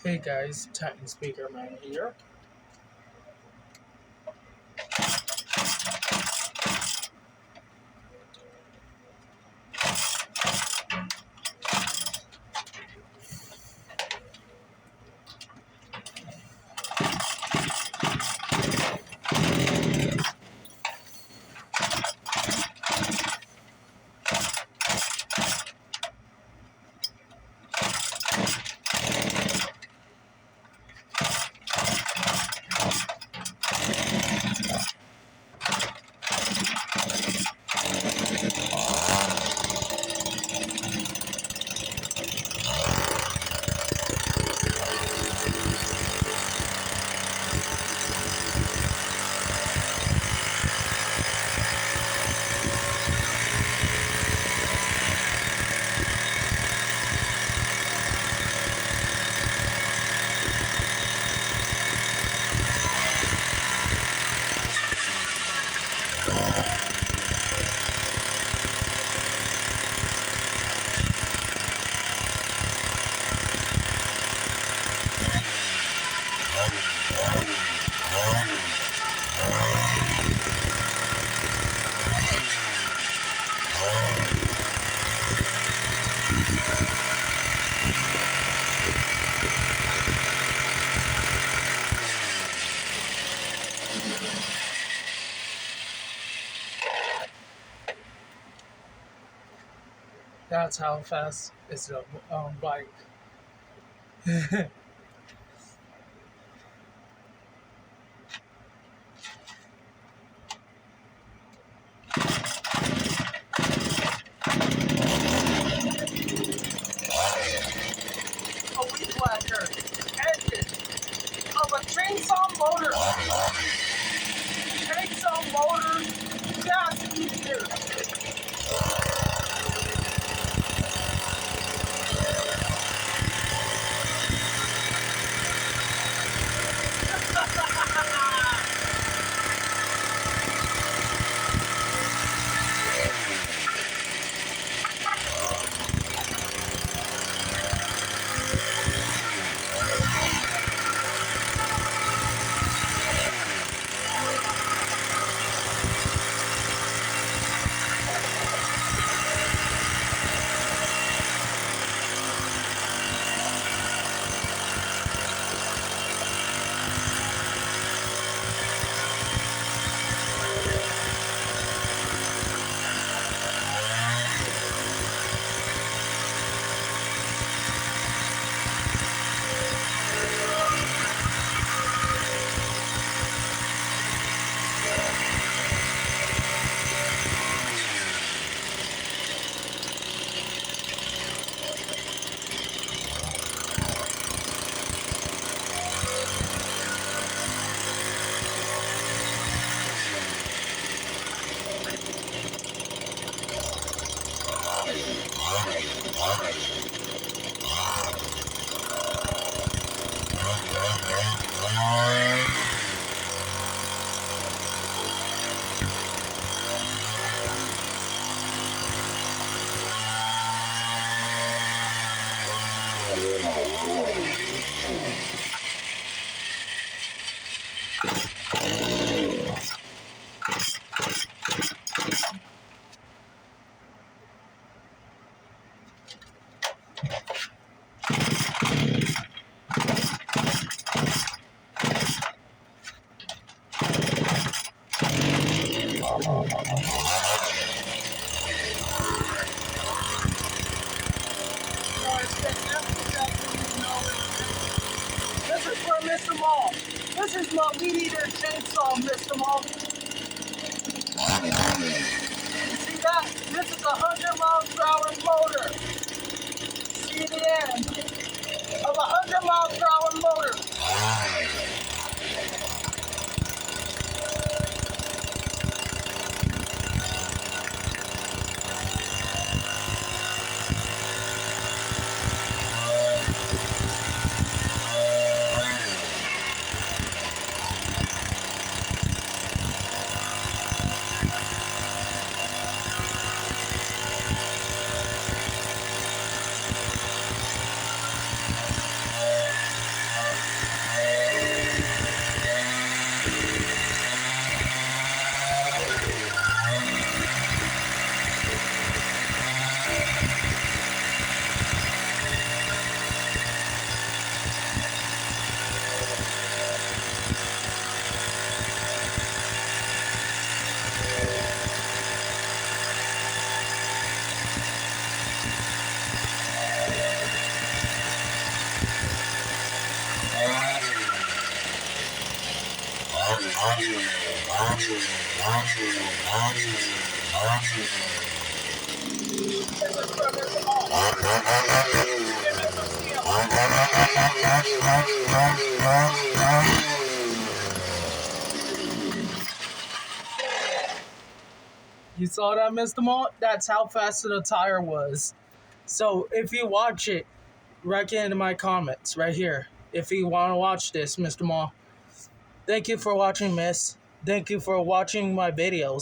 Hey guys, Titan Speaker Man here. That's how fast is the bike. A weed whacker engine of a chainsaw motor. Chainsaw motor gas meter. This is for Mr. Mall. This is my weed eater chainsaw, Mr. Mall. You see that? This is a 100-mile-per-hour motor. See the end of a 100-mile-per-hour motor. This is for Mr. Mall. Give me some steel. You saw that, Mr. Mall? That's how fast the tire was. So if you watch it, write it into my comments right here. If you want to watch this, Mr. Mall. Thank you for watching, miss. Thank you for watching my videos.